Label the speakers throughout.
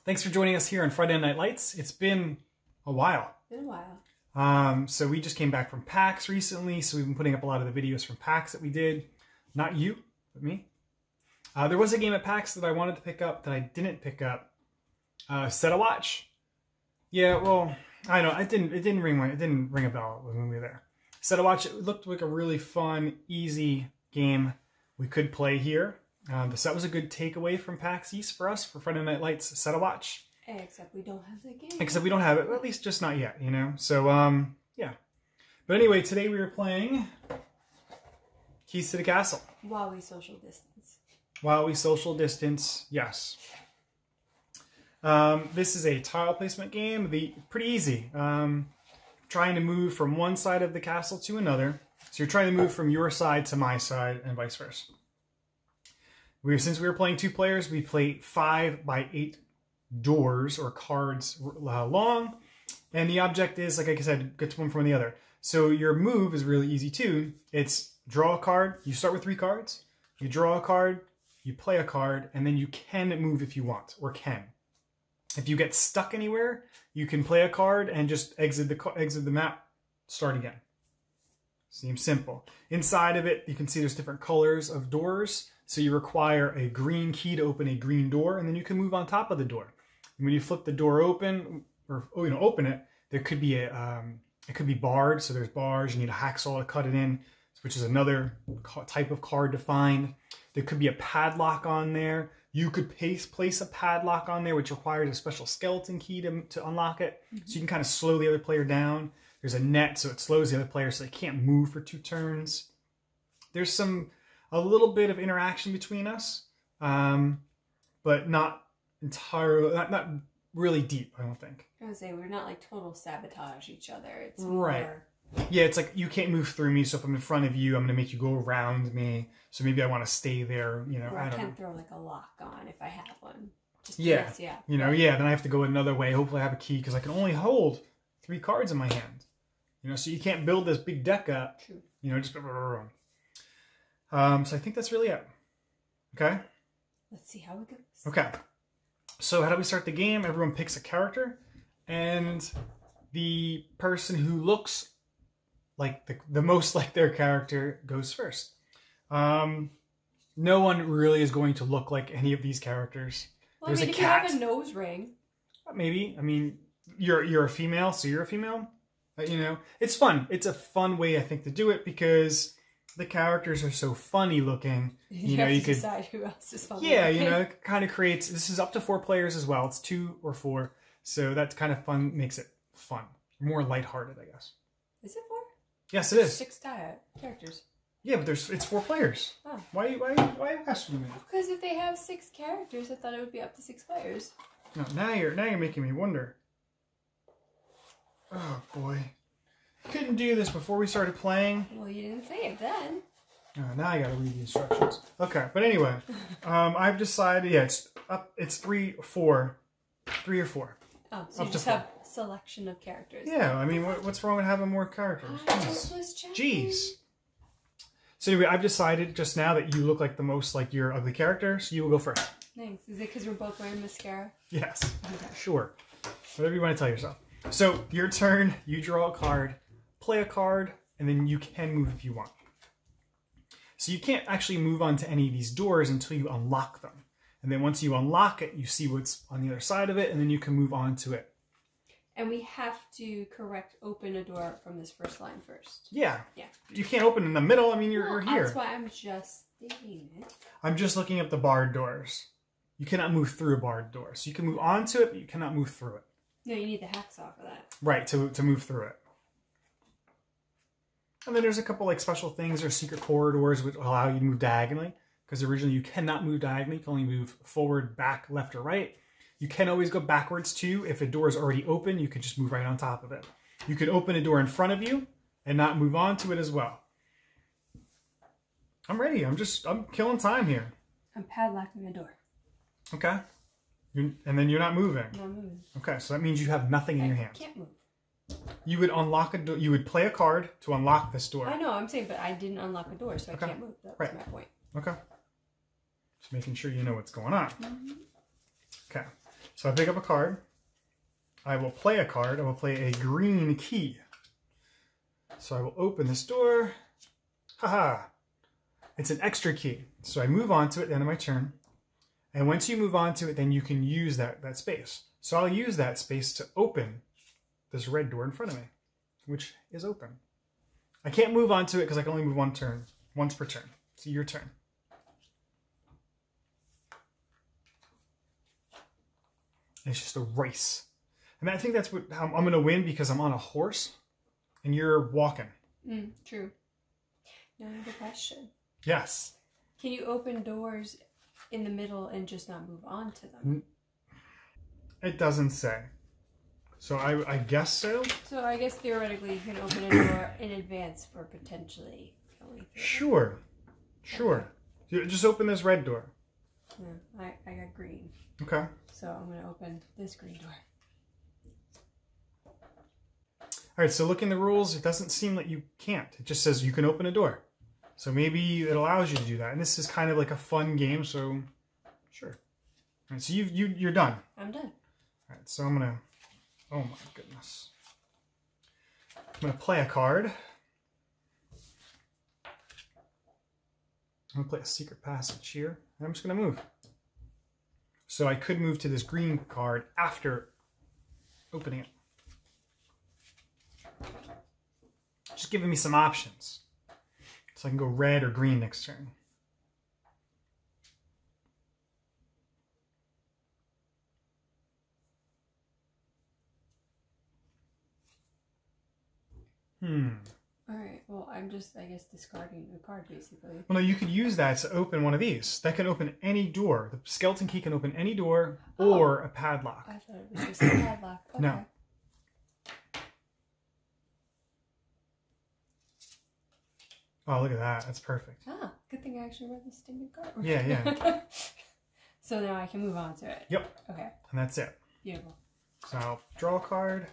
Speaker 1: Thanks for joining us here on Friday Night Lights. It's been a while. So we just came back from PAX recently, so we've been putting up a lot of the videos from PAX that we did. Not you, but me. There was a game at PAX that I wanted to pick up that I didn't pick up. Set a Watch. Yeah, well, I don't know. It didn't ring a bell when we were there. Set a Watch. It looked like a really fun, easy game we could play here. So that was a good takeaway from PAX East for us for Friday Night Lights. Set a Watch.
Speaker 2: Except we don't have the game.
Speaker 1: Except we don't have it, at least just not yet, you know? So, yeah. But anyway, today we were playing Keys to the Castle.
Speaker 2: While we social distance.
Speaker 1: While we social distance, yes. This is a tile placement game. Pretty easy. Trying to move from one side of the castle to another. So you're trying to move from your side to my side and vice versa. Since we were playing 2 players, we play 5 by 8 doors or cards long. And the object is, like I said, get to one from the other. So your move is really easy too. It's draw a card. You start with 3 cards. You draw a card, you play a card, and then you can move if you want, or can. If you get stuck anywhere, you can play a card and just exit the map, start again. Seems simple. Inside of it, you can see there's different colors of doors. So you require a green key to open a green door, and then you can move on top of the door. And when you flip the door open, or open it, there could be it could be barred. So there's bars. You need a hacksaw to cut it in, which is another type of card to find. There could be a padlock on there. You could place a padlock on there, which requires a special skeleton key to unlock it. So you can kind of slow the other player down. There's a net, so it slows the other player so they can't move for 2 turns. There's a little bit of interaction between us, but not entirely, not really deep, I don't think.
Speaker 2: I was gonna say, we're not like total sabotage each other. It's
Speaker 1: right.
Speaker 2: More...
Speaker 1: Yeah, it's like you can't move through me, so if I'm in front of you, I'm going to make you go around me. So maybe I want to stay there, you know.
Speaker 2: Or
Speaker 1: I
Speaker 2: can't throw like a lock on if I have one. Just
Speaker 1: yeah.
Speaker 2: Yeah.
Speaker 1: You know, yeah, then I have to go another way. Hopefully I have a key because I can only hold 3 cards in my hand. You know, so you can't build this big deck up.
Speaker 2: True.
Speaker 1: You know, just... So I think that's really it. Okay?
Speaker 2: Let's see how it goes.
Speaker 1: Okay. So how do we start the game? Everyone picks a character, and the person who looks like the most like their character goes first. No one really is going to look like any of these characters.
Speaker 2: Well,
Speaker 1: There's
Speaker 2: I mean,
Speaker 1: a
Speaker 2: if
Speaker 1: cat.
Speaker 2: you have a nose ring.
Speaker 1: Maybe. I mean, you're a female, so you're a female. You know, it's fun. It's a fun way, I think, to do it because the characters are so funny looking. You know, you could
Speaker 2: decide who else is funny.
Speaker 1: Yeah, you know, it kind of creates. This is up to 4 players as well. It's 2 or 4, so that's kind of fun. Makes it fun, more lighthearted, I guess.
Speaker 2: Is it 4?
Speaker 1: Yes, it is.
Speaker 2: 6 characters.
Speaker 1: Yeah, but it's 4 players. Oh. Why are you asking me?
Speaker 2: Because if they have 6 characters, I thought it would be up to 6 players.
Speaker 1: No, now you're making me wonder. Oh boy, couldn't do this before we started playing.
Speaker 2: Well, you didn't say it then.
Speaker 1: Oh, now I gotta read the instructions. Okay, but anyway, I've decided. Yeah, it's 3 or 4.
Speaker 2: Oh, so you just have a selection of characters.
Speaker 1: Yeah, I mean, what's wrong with having more characters?
Speaker 2: I just was checking.
Speaker 1: Jeez. So anyway, I've decided just now that you look like the most like your ugly character, so you will go first.
Speaker 2: Thanks. Is it because we're both wearing mascara?
Speaker 1: Yes.
Speaker 2: Okay.
Speaker 1: Sure. Whatever you want to tell yourself. So your turn, you draw a card, play a card, and then you can move if you want. So you can't actually move on to any of these doors until you unlock them. And then once you unlock it, you see what's on the other side of it, and then you can move on to it.
Speaker 2: And we have to open a door from this first line first.
Speaker 1: Yeah.
Speaker 2: Yeah.
Speaker 1: You can't open in the middle. I mean, you're here.
Speaker 2: That's why I'm just thinking it.
Speaker 1: I'm just looking at the barred doors. You cannot move through a barred door. So you can move onto it, but you cannot move through it.
Speaker 2: No, you need the hacksaw for that.
Speaker 1: Right, to move through it. And then there's a couple like special things or secret corridors which allow you to move diagonally. Because originally you cannot move diagonally. You can only move forward, back, left, or right. You can always go backwards too. If a door is already open, you can just move right on top of it. You can open a door in front of you and not move on to it as well. I'm ready. I'm killing time here.
Speaker 2: I'm padlocking the door.
Speaker 1: Okay. And then you're not moving.
Speaker 2: I'm not moving.
Speaker 1: Okay, so that means you have nothing in your hand.
Speaker 2: I can't move.
Speaker 1: You would unlock a door. You would play a card to unlock this door.
Speaker 2: I know, I'm saying, but I didn't unlock a door, so I can't move. That was my point.
Speaker 1: Okay. Just making sure you know what's going on. Okay. So I pick up a card. I will play a card. I will play a green key. So I will open this door. Haha. It's an extra key. So I move on to it at the end of my turn. And once you move on to it, then you can use that space. So I'll use that space to open this red door in front of me, which is open. I can't move on to it because I can only move once per turn. So your turn. It's just a race. And I think that's how I'm going to win because I'm on a horse and you're walking.
Speaker 2: True. Now I have a question.
Speaker 1: Yes.
Speaker 2: Can you open doors in the middle and just not move on to them?
Speaker 1: It doesn't say. So I guess so.
Speaker 2: So I guess theoretically you can open a door in advance for potentially going through.
Speaker 1: Sure. Sure. You just open this red door.
Speaker 2: Yeah, I got green.
Speaker 1: Okay.
Speaker 2: So I'm going to open this green door.
Speaker 1: All right, so look in the rules. It doesn't seem like you can't. It just says you can open a door. So maybe it allows you to do that. And this is kind of like a fun game, so sure. All right, so you're done.
Speaker 2: I'm done.
Speaker 1: All right, so I'm going to, oh my goodness. I'm going to play a card. I'm going to play a secret passage here. And I'm just going to move. So I could move to this green card after opening it. Just giving me some options. So I can go red or green next turn.
Speaker 2: Alright, well, I'm just, I guess, discarding a card, basically.
Speaker 1: Well, no, you could use that to open one of these. That can open any door. The skeleton key can open any door or a padlock.
Speaker 2: I thought it was just a padlock. Okay.
Speaker 1: No. Oh, look at that. That's perfect.
Speaker 2: Ah, good thing I actually read the stinking card.
Speaker 1: Yeah, yeah.
Speaker 2: So now I can move on to it.
Speaker 1: Yep.
Speaker 2: Okay.
Speaker 1: And that's it.
Speaker 2: Beautiful.
Speaker 1: So I'll draw a card.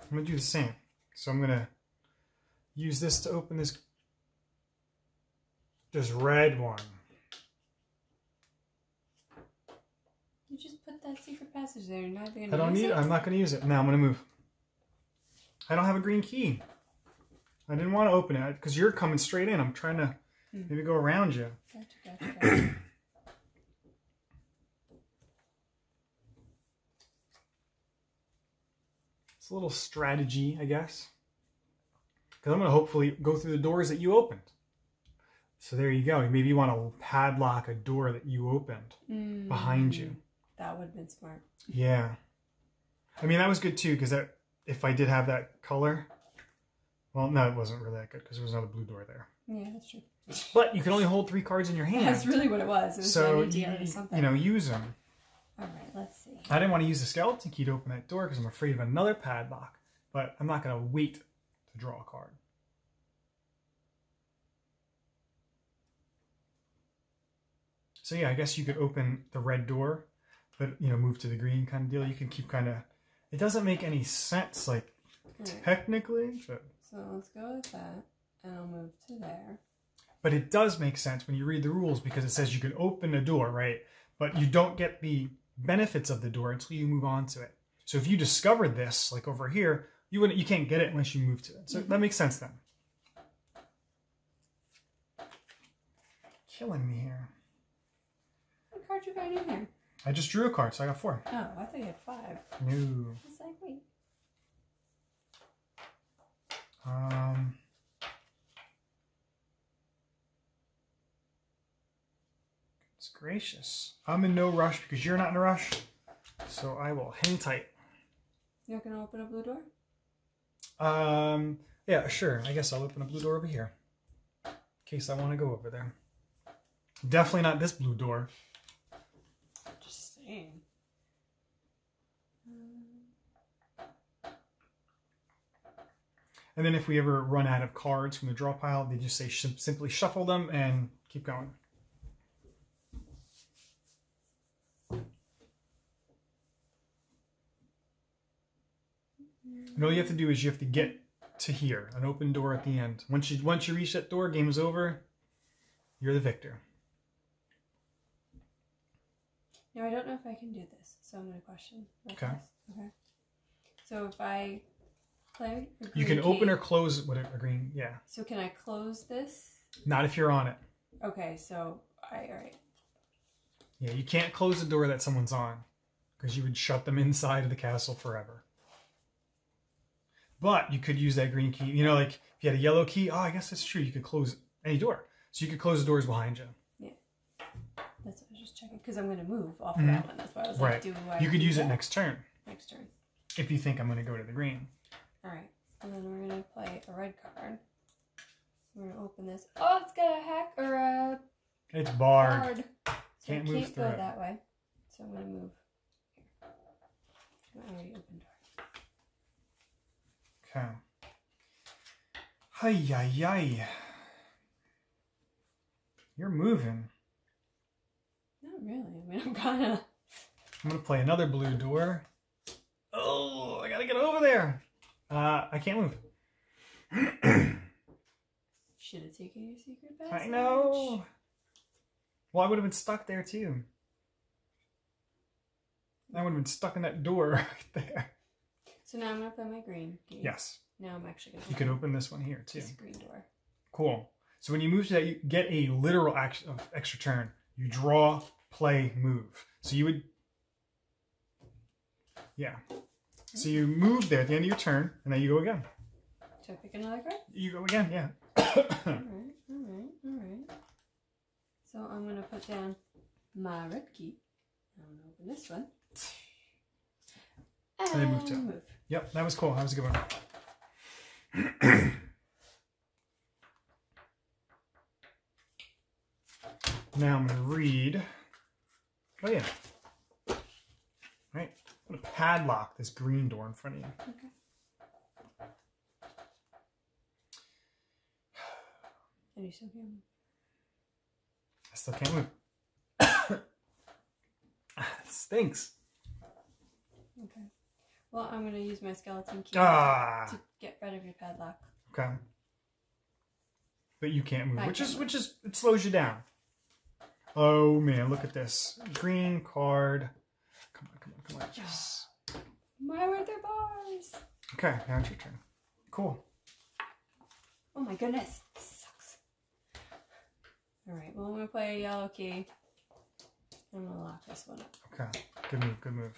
Speaker 1: I'm going to do the same. So I'm going to use this to open this red one.
Speaker 2: You just put that secret passage there. You're not going
Speaker 1: I don't need it. I'm not going to use it. Now I'm going to move. I don't have a green key. I didn't want to open it because you're coming straight in. I'm trying to maybe go around you.
Speaker 2: Gotcha.
Speaker 1: It's a little strategy, I guess. Because I'm going to hopefully go through the doors that you opened. So there you go. Maybe you want to padlock a door that you opened behind you.
Speaker 2: That would have been smart.
Speaker 1: Yeah. I mean, that was good too, because if I did have that color, well, no, it wasn't really that good because there was another blue door there.
Speaker 2: Yeah, that's true.
Speaker 1: But you can only hold 3 cards in your hand.
Speaker 2: That's really what it was. It was
Speaker 1: so
Speaker 2: something.
Speaker 1: you know, use them.
Speaker 2: All right, let's see.
Speaker 1: I didn't want to use the skeleton key to open that door because I'm afraid of another padlock. But I'm not going to wait to draw a card. So yeah, I guess you could open the red door, but you know, move to the green kind of deal. You can keep kind of. It doesn't make any sense, like technically. But,
Speaker 2: so let's go with that, and I'll move to there.
Speaker 1: But it does make sense when you read the rules because it says you can open a door, right? But you don't get the benefits of the door until you move on to it. So if you discovered this, like over here, you can't get it unless you move to it. So that makes sense then. Killing me here.
Speaker 2: What card you got in here?
Speaker 1: I just drew a card, so I got 4.
Speaker 2: Oh, I thought you had 5.
Speaker 1: No.
Speaker 2: I was like, wait.
Speaker 1: It's gracious. I'm in no rush because you're not in a rush. So I will hang tight.
Speaker 2: You're not going to open a blue door?
Speaker 1: Yeah, sure. I guess I'll open a blue door over here. In case I want to go over there. Definitely not this blue door.
Speaker 2: Just saying.
Speaker 1: And then if we ever run out of cards from the draw pile, they just say simply shuffle them and keep going. And all you have to do is you have to get to here, an open door at the end. Once you reach that door, game is over. You're the victor.
Speaker 2: Now I don't know if I can do this, so I'm going to question.
Speaker 1: Okay.
Speaker 2: Okay. So if I play a green
Speaker 1: You can
Speaker 2: key,
Speaker 1: open or close whatever green. Yeah.
Speaker 2: So can I close this?
Speaker 1: Not if you're on it.
Speaker 2: Okay, so all right.
Speaker 1: Yeah, you can't close the door that someone's on because you would shut them inside of the castle forever. But you could use that green key. You know, like if you had a yellow key, I guess that's true. You could close any door. So you could close the doors behind you.
Speaker 2: Yeah. That's what I was just checking because I'm going to move off of that one. That's why I was like,
Speaker 1: You could use it next turn.
Speaker 2: Next turn.
Speaker 1: If you think I'm going to go to the green.
Speaker 2: All right. And then we're going to play a red card. We're going to open this. Oh, it's got a hack or a...
Speaker 1: It's barred.
Speaker 2: Card. So
Speaker 1: Can't
Speaker 2: I
Speaker 1: move
Speaker 2: can't
Speaker 1: through
Speaker 2: go
Speaker 1: it.
Speaker 2: that way. So I'm going to move here. I already opened door.
Speaker 1: Okay. Hi-yi-yi. You're moving.
Speaker 2: Not really. I mean, I'm kind of...
Speaker 1: I'm going to play another blue door. Oh, I got to get over there. I can't move.
Speaker 2: Should have taken your secret passage.
Speaker 1: I know. Well, I would have been stuck there too. I would have been stuck in that door right there.
Speaker 2: So now I'm going to play my green key.
Speaker 1: Yes.
Speaker 2: Now I'm actually going to...
Speaker 1: You could open this one here too.
Speaker 2: This green door.
Speaker 1: Cool. So when you move to that, you get a literal action of extra turn. You draw, play, move. So you would... Yeah. So you move there at the end of your turn, and then you go again.
Speaker 2: Should I pick another card?
Speaker 1: You go again, yeah.
Speaker 2: Alright. So I'm going to put down my red key. I'm going to open this one.
Speaker 1: And then move to it.
Speaker 2: Move.
Speaker 1: Yep, that was cool. That was a good one. Now I'm going to read. Oh, yeah. Right. I'm going to padlock this green door in front of you.
Speaker 2: Okay. And you still can't move.
Speaker 1: I still can't move. It stinks.
Speaker 2: Okay. Well, I'm going to use my skeleton key
Speaker 1: Ah.
Speaker 2: to get rid of your padlock.
Speaker 1: Okay. But you can't move,
Speaker 2: I
Speaker 1: which
Speaker 2: can't
Speaker 1: is it slows you down. Oh man, look at this green card. Come on. Yes.
Speaker 2: Why weren't there bars?
Speaker 1: Okay, now it's your turn. Cool.
Speaker 2: Oh my goodness. This sucks. Alright, well I'm going to play a yellow key. I'm going to lock this one up.
Speaker 1: Okay, good move.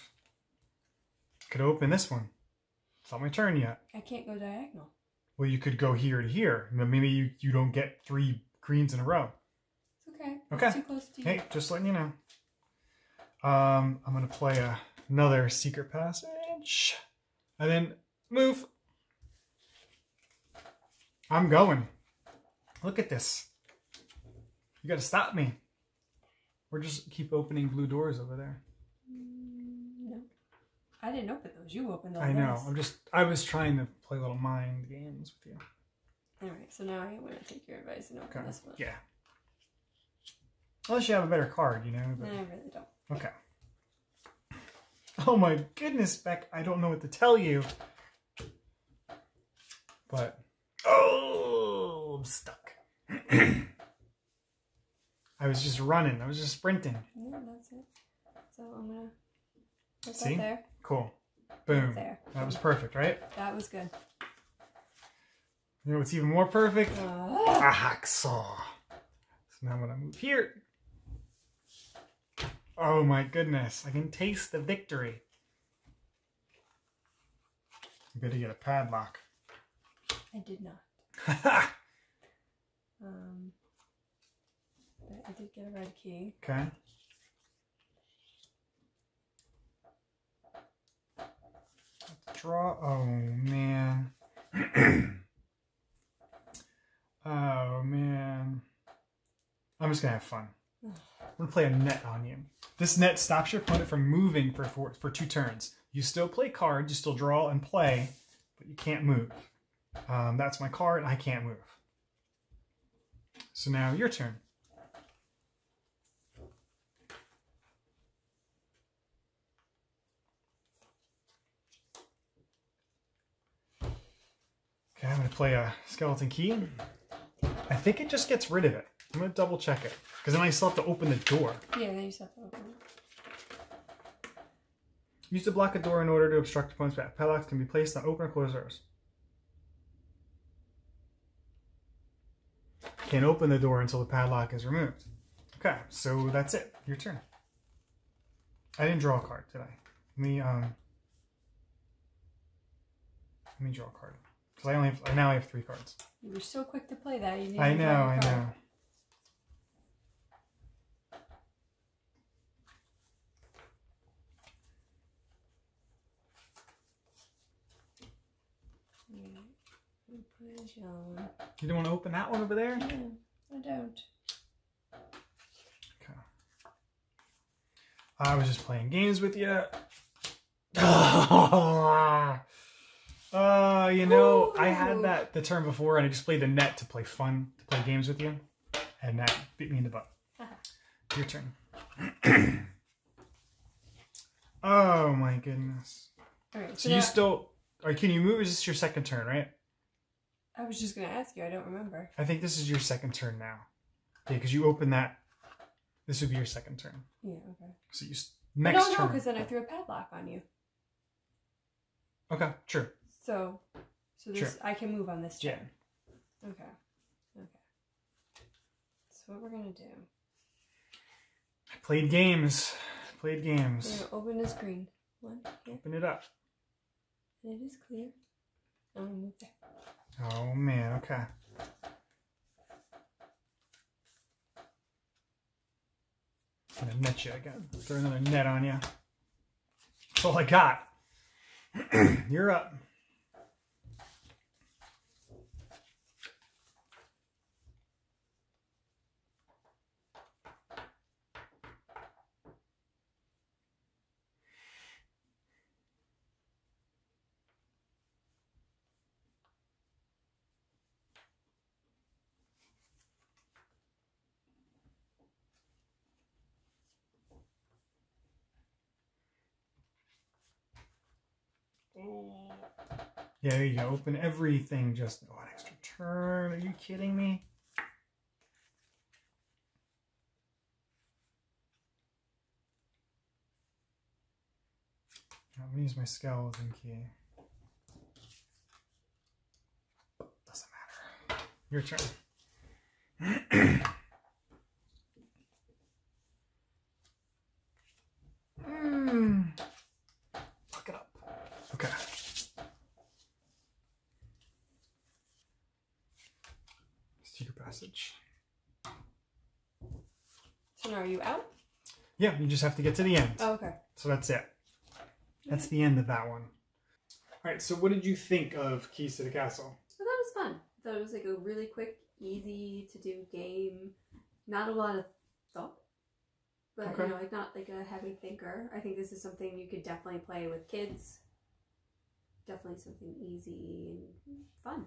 Speaker 1: Could open this one. It's not my turn yet.
Speaker 2: I can't go diagonal.
Speaker 1: Well, you could go here to here. Maybe you don't get 3 greens in a row.
Speaker 2: It's okay.
Speaker 1: Okay.
Speaker 2: It's too close to you.
Speaker 1: Hey, just letting you know. I'm going to play another secret passage. And then move. I'm going. Look at this. You got to stop me. Or just keep opening blue doors over there.
Speaker 2: No. I didn't open those. You opened all
Speaker 1: I know.
Speaker 2: those.
Speaker 1: I was trying to play little mind games with you.
Speaker 2: Alright, so now I'm going to take your advice and open this one.
Speaker 1: Yeah. Unless you have a better card, you know.
Speaker 2: No,
Speaker 1: But...
Speaker 2: I really don't.
Speaker 1: Okay. Oh my goodness, Beck. I don't know what to tell you. But... Oh, I'm stuck. I was just running. I was just sprinting.
Speaker 2: No, that's it. So I'm going to put
Speaker 1: See?
Speaker 2: that there.
Speaker 1: Cool. Boom.
Speaker 2: There.
Speaker 1: That was perfect, right?
Speaker 2: That was good.
Speaker 1: You know what's even more perfect? A hacksaw. So now when I move here... Oh my goodness. I can taste the victory. I'm going to get a padlock.
Speaker 2: I did not. But I did get a red key.
Speaker 1: Okay. Draw. Oh, man. Oh, man. I'm just going to have fun. I'm going to play a net on you. This net stops your opponent from moving for 2 turns. You still play cards, you still draw and play, but you can't move. That's my card, I can't move. So now your turn. Okay, I'm gonna play a skeleton key. I think it just gets rid of it. I'm gonna double check it. Because then I still have to open the door.
Speaker 2: Yeah, then you still have to open it.
Speaker 1: Use to block a door in order to obstruct opponent's path. Padlocks can be placed on open or closed doors. Can't open the door until the padlock is removed. Okay, so that's it. Your turn. I didn't draw a card, did I? Let me draw a card. Because I now have 3 cards.
Speaker 2: You were so quick to play that. You didn't
Speaker 1: I
Speaker 2: even
Speaker 1: know,
Speaker 2: draw a
Speaker 1: I
Speaker 2: card.
Speaker 1: know. You don't want to open that one over there?
Speaker 2: No, I don't.
Speaker 1: Okay. I was just playing games with you. You know, I had that the turn before, and I just played the net to play fun, to play games with you, and that beat me in the butt. Your turn. Oh my goodness.
Speaker 2: All right.
Speaker 1: So you still, or can you move? Is this your second turn, right?
Speaker 2: I was just gonna ask you. I don't remember.
Speaker 1: I think this is your second turn now. Yeah, because you open that. This would be your second turn.
Speaker 2: Yeah. Okay.
Speaker 1: So you next turn.
Speaker 2: No, because then I threw a padlock on you.
Speaker 1: Okay, true.
Speaker 2: So this
Speaker 1: Sure.
Speaker 2: I can move on this turn.
Speaker 1: Yeah.
Speaker 2: Okay. So what we're gonna do?
Speaker 1: I played games.
Speaker 2: We're gonna open the screen. One here,
Speaker 1: Open it up.
Speaker 2: and it is clear. I'm gonna move there.
Speaker 1: Oh man, okay. I'm gonna net you again. Throw another net on you. That's all I got. You're up. Yeah, there you go. Open everything. Just an extra turn. Are you kidding me? I'm gonna use my skeleton key. Doesn't matter. Your turn. Look it up. Okay. Secret passage.
Speaker 2: So now are you out?
Speaker 1: Yeah, you just have to get to the end.
Speaker 2: Oh, okay.
Speaker 1: So that's it. That's the end of that one. All right, so what did you think of Keys to the Castle?
Speaker 2: Well, that was fun. I thought it was like a really quick, easy to do game. Not a lot of thought, but
Speaker 1: Okay.
Speaker 2: you know, like not like a heavy thinker. I think this is something you could definitely play with kids. Definitely something easy and fun.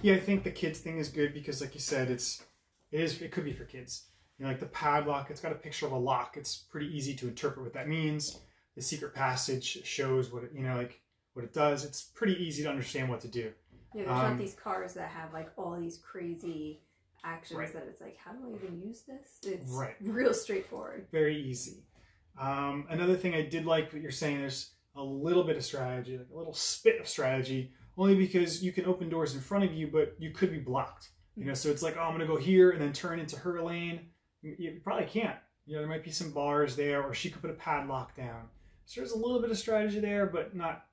Speaker 1: Yeah, I think the kids thing is good because, like you said, it could be for kids. You know, like the padlock, it's got a picture of a lock. It's pretty easy to interpret what that means. The secret passage shows what it, you know, like what it does. It's pretty easy to understand what to do.
Speaker 2: Yeah, there's not these cars that have like all these crazy actions
Speaker 1: Right.
Speaker 2: that it's like, how do I even use this? It's
Speaker 1: Right.
Speaker 2: real straightforward.
Speaker 1: Very easy. Another thing I did like what you're saying, there's a little bit of strategy, like a little spit of strategy, only because you can open doors in front of you, but you could be blocked. You know, so it's like, oh, I'm going to go here and then turn into her lane. You probably can't. You know, there might be some bars there, or she could put a padlock down. So there's a little bit of strategy there, but not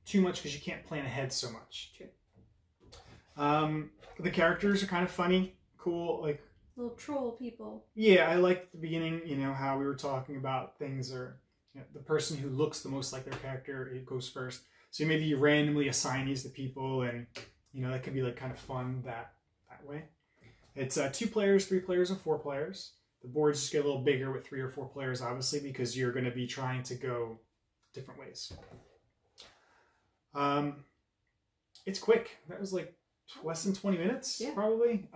Speaker 1: too much because you can't plan ahead so much.
Speaker 2: True.
Speaker 1: The characters are kind of funny, cool, like
Speaker 2: Little troll people.
Speaker 1: yeah, I liked at the beginning, you know, how we were talking about things are, you know, the person who looks the most like their character, it goes first. So maybe you randomly assign these to people, and you know that could be like kind of fun that way. It's 2 players, 3 players, and 4 players. The boards just get a little bigger with 3 or 4 players, obviously, because you're going to be trying to go different ways. It's quick. That was like less than 20 minutes,
Speaker 2: Yeah.
Speaker 1: probably.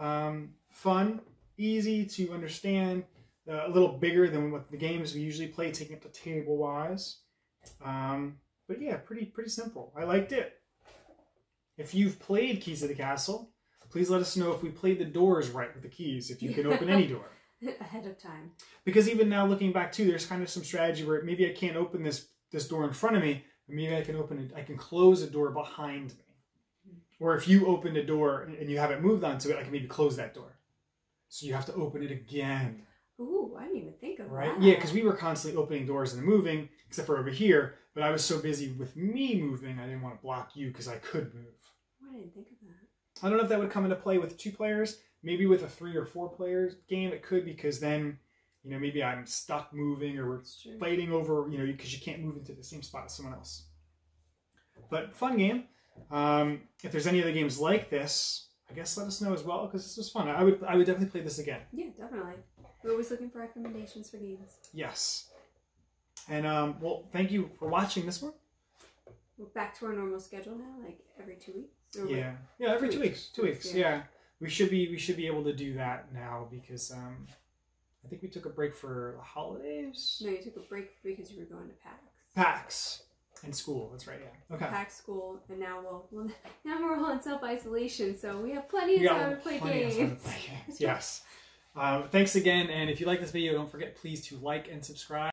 Speaker 1: Fun, easy to understand, a little bigger than what the games we usually play, taking up the table-wise. But yeah, pretty simple. I liked it. If you've played Keys to the Castle, please let us know if we played the doors right with the keys, if you can open any door.
Speaker 2: Ahead of time.
Speaker 1: Because even now looking back too, there's kind of some strategy where maybe I can't open this door in front of me, but maybe I can open it, I can close a door behind me. Or if you opened a door and you haven't moved onto it, I can maybe close that door. So you have to open it again.
Speaker 2: Ooh, I didn't even think of
Speaker 1: right?
Speaker 2: that.
Speaker 1: Yeah, because we were constantly opening doors and moving, except for over here. But I was so busy with me moving, I didn't want to block you because I could move.
Speaker 2: I didn't think of that.
Speaker 1: I don't know if that would come into play with 2 players. Maybe with a 3 or 4 players game, it could, because then, you know, maybe I'm stuck moving or we're fighting over, you know, because you can't move into the same spot as someone else. But fun game. If there's any other games like this, I guess let us know as well, because this was fun. I would definitely play this again.
Speaker 2: Yeah, definitely. We're always looking for recommendations for games.
Speaker 1: Yes. And, well, thank you for watching this one.
Speaker 2: We're back to our normal schedule now, like every 2 weeks? Or
Speaker 1: Yeah. Yeah, every 2 weeks. 2 weeks, yeah. We should be able to do that now because I think we took a break for the holidays.
Speaker 2: No, you took a break because you were going to PAX.
Speaker 1: PAX. And school, that's right, yeah. Okay.
Speaker 2: PAX, school, and now now we're all in self-isolation, so we have plenty of time to play games.
Speaker 1: Yes. Thanks again, and if you like this video, don't forget please to like and subscribe.